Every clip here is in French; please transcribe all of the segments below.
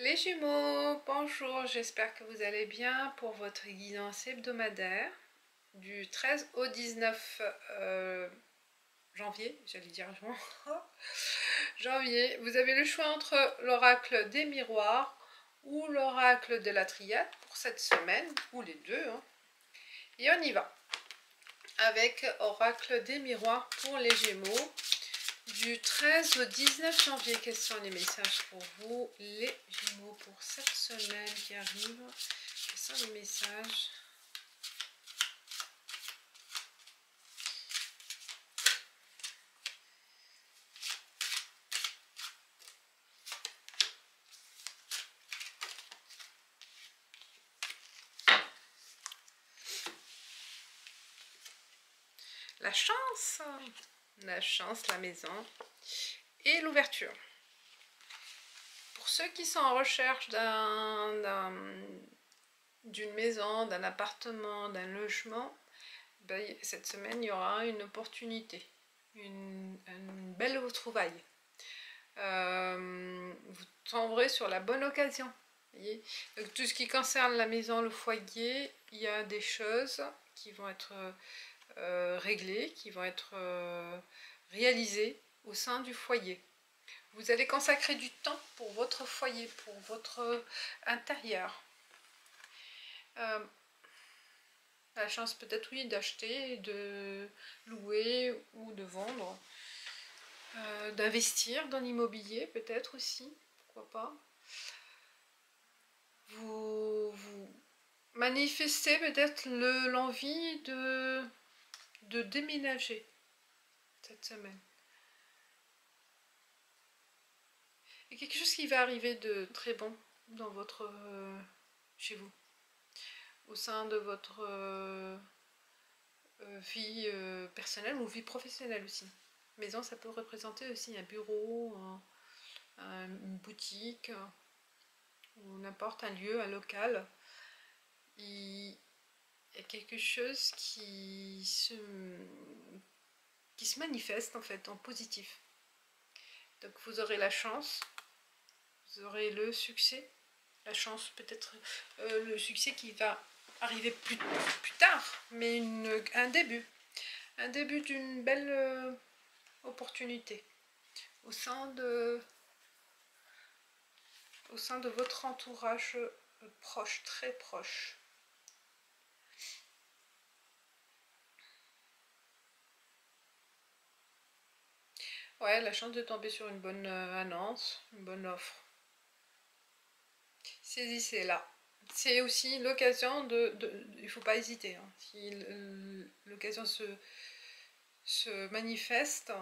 Les Gémeaux, bonjour, j'espère que vous allez bien pour votre guidance hebdomadaire du 13 au 19 janvier, j'allais dire juin. Janvier. Vous avez le choix entre l'oracle des miroirs ou l'oracle de la triade pour cette semaine, ou les deux, hein. Et on y va avec oracle des miroirs pour les Gémeaux. Du 13 au 19 janvier, quels sont les messages pour vous, les Gémeaux, pour cette semaine qui arrive? Quels sont les messages? La chance, la maison et l'ouverture. Pour ceux qui sont en recherche d'une maison, d'un appartement, d'un logement, ben, cette semaine, il y aura une opportunité, une belle retrouvaille. Vous tomberez sur la bonne occasion. Voyez. Donc, tout ce qui concerne la maison, le foyer, il y a des choses qui vont être réglées, qui vont être réalisées au sein du foyer. Vous allez consacrer du temps pour votre foyer, pour votre intérieur. La chance peut-être, oui, d'acheter, de louer ou de vendre. D'investir dans l'immobilier peut-être aussi, pourquoi pas. Vous manifestez peut-être l'envie de déménager cette semaine. Il y a quelque chose qui va arriver de très bon dans votre chez vous, au sein de votre vie personnelle ou vie professionnelle aussi. Maison, ça peut représenter aussi un bureau, une boutique, ou n'importe un lieu, un local. Il y a quelque chose qui se manifeste en fait en positif. Donc vous aurez la chance, vous aurez le succès, la chance peut-être, le succès qui va arriver plus tard, mais un début d'une belle opportunité au sein de votre entourage proche, très proche. Ouais, la chance de tomber sur une bonne annonce, une bonne offre. Saisissez-la. C'est aussi l'occasion il ne faut pas hésiter. Hein. Si l'occasion se manifeste,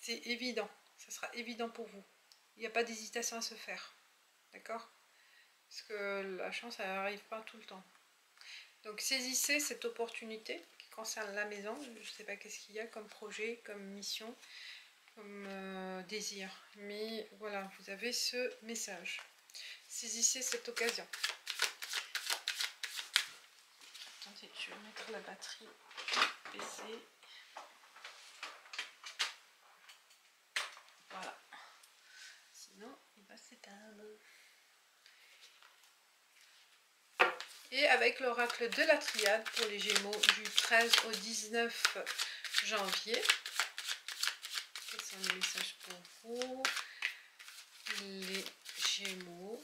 c'est évident. Ça sera évident pour vous. Il n'y a pas d'hésitation à se faire. D'accord? Parce que la chance, elle n'arrive pas tout le temps. Donc saisissez cette opportunité qui concerne la maison. Je ne sais pas qu'est-ce qu'il y a comme projet, comme mission, comme désir. Mais voilà, vous avez ce message. Saisissez cette occasion. Attendez, je vais mettre la batterie PC. Voilà. Sinon, il va s'éteindre. Et avec l'oracle de la triade pour les Gémeaux du 13 au 19 janvier. Quels sont les messages pour vous, les Gémeaux,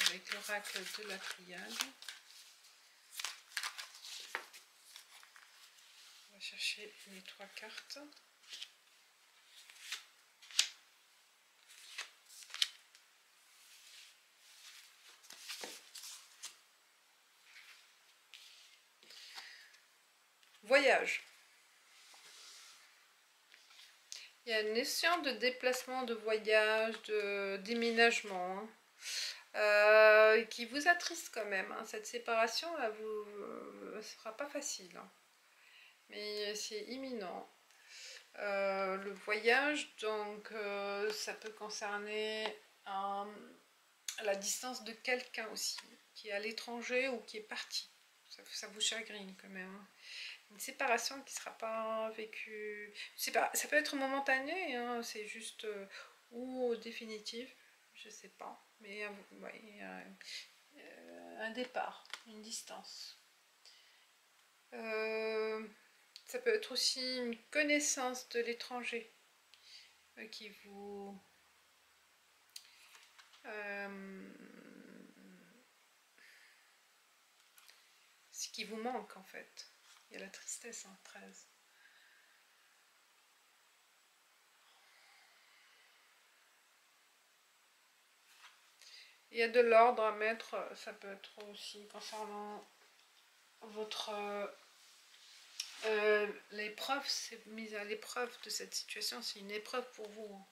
avec l'oracle de la triade? On va chercher les 3 cartes. Voyage. Il y a une notion de déplacement, de voyage, de déménagement, qui vous attriste quand même. Hein. Cette séparation, elle ne sera pas facile. Hein. Mais c'est imminent. Le voyage, donc, ça peut concerner la distance de quelqu'un aussi, qui est à l'étranger ou qui est parti. Ça vous chagrine quand même. Hein. Une séparation qui ne sera pas vécue. Ça peut être momentané, hein, c'est juste ou définitive. je sais pas, mais ouais, un départ, une distance. Ça peut être aussi une connaissance de l'étranger qui vous ce qui vous manque en fait. Il y a la tristesse en 13. Il y a de l'ordre à mettre, ça peut être aussi concernant votre l'épreuve, c'est mise à l'épreuve de cette situation, c'est une épreuve pour vous.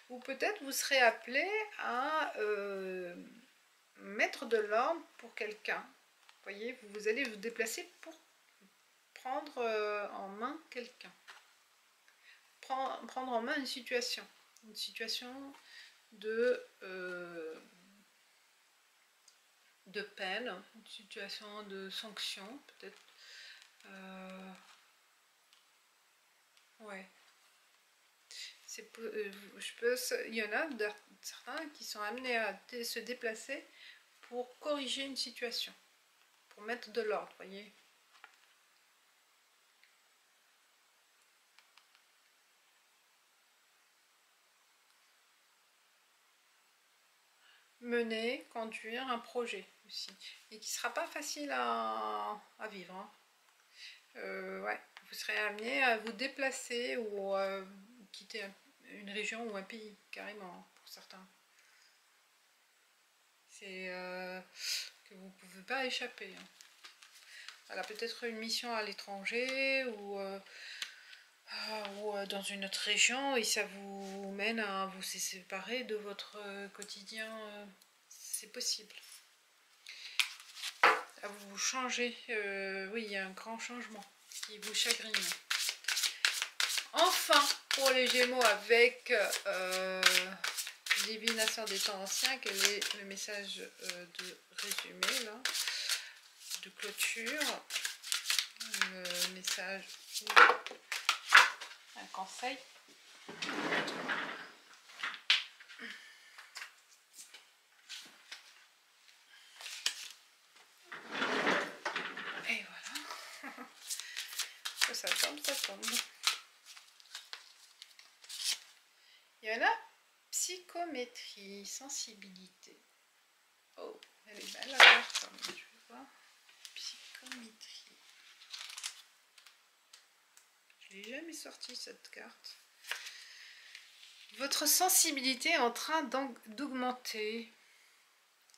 Ou peut-être vous serez appelé à mettre de l'ordre pour quelqu'un. Vous voyez, vous allez vous déplacer pour prendre en main quelqu'un. Prendre en main une situation de peine, une situation de sanction, peut-être. Ouais. Il y en a certains qui sont amenés à se déplacer pour corriger une situation, pour mettre de l'ordre, voyez. Mener, conduire un projet aussi, et qui ne sera pas facile à vivre. Hein. Ouais, vous serez amené à vous déplacer ou à quitter une région ou un pays, carrément, pour certains. C'est que vous ne pouvez pas échapper. Hein. Voilà, peut-être une mission à l'étranger ou dans une autre région et ça vous mène à vous séparer de votre quotidien. C'est possible. À vous changer. Oui, il y a un grand changement qui vous chagrine. Enfin, pour les Gémeaux avec divination des temps anciens, quel est le message de résumé là, de clôture, le message ou un conseil. Et voilà. Ça tombe, ça tombe. Il y a la psychométrie, sensibilité. Oh, elle est belle la carte, je vais voir. Psychométrie. Je l'ai jamais sorti cette carte. Votre sensibilité est en train d'augmenter.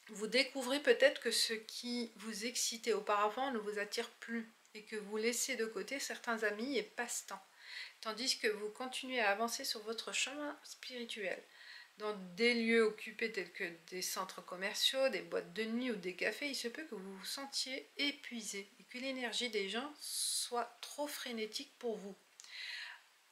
Vous découvrez peut-être que ce qui vous excitait auparavant ne vous attire plus et que vous laissez de côté certains amis et passe-temps, tandis que vous continuez à avancer sur votre chemin spirituel. Dans des lieux occupés tels que des centres commerciaux, des boîtes de nuit ou des cafés, il se peut que vous vous sentiez épuisé et que l'énergie des gens soit trop frénétique pour vous.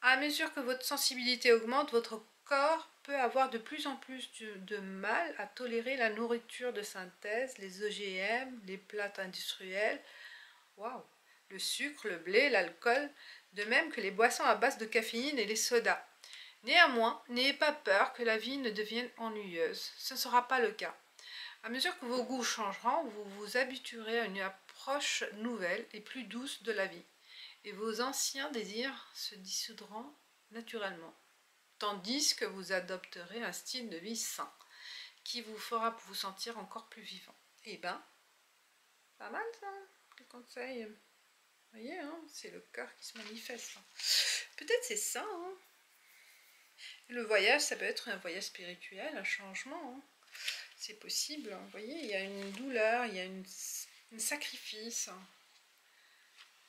À mesure que votre sensibilité augmente, votre corps peut avoir de plus en plus de mal à tolérer la nourriture de synthèse, les OGM, les plats industriels, waouh, le sucre, le blé, l'alcool, de même que les boissons à base de caféine et les sodas. Néanmoins, n'ayez pas peur que la vie ne devienne ennuyeuse. Ce ne sera pas le cas. À mesure que vos goûts changeront, vous vous habituerez à une approche nouvelle et plus douce de la vie. Et vos anciens désirs se dissoudront naturellement, tandis que vous adopterez un style de vie sain, qui vous fera vous sentir encore plus vivant. Eh ben, pas mal ça, le conseil. Vous voyez, hein, c'est le cœur qui se manifeste. Peut-être c'est ça. Hein. Le voyage, ça peut être un voyage spirituel, un changement. Hein. C'est possible. Vous voyez, il y a une douleur, il y a un sacrifice.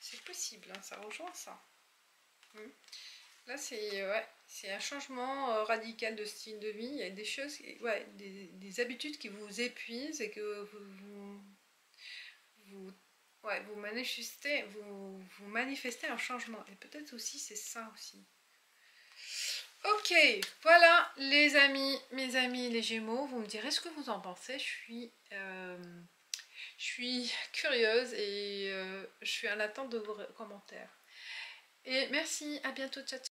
C'est possible, hein, ça rejoint ça. Là, c'est un changement radical de style de vie. Il y a des choses, des habitudes qui vous épuisent et que vous manifestez un changement. Et peut-être aussi, c'est ça aussi. Ok, voilà les amis, mes amis les Gémeaux. Vous me direz ce que vous en pensez. Je Je suis curieuse et je suis à l'attente de vos commentaires. Et merci, à bientôt, ciao ciao.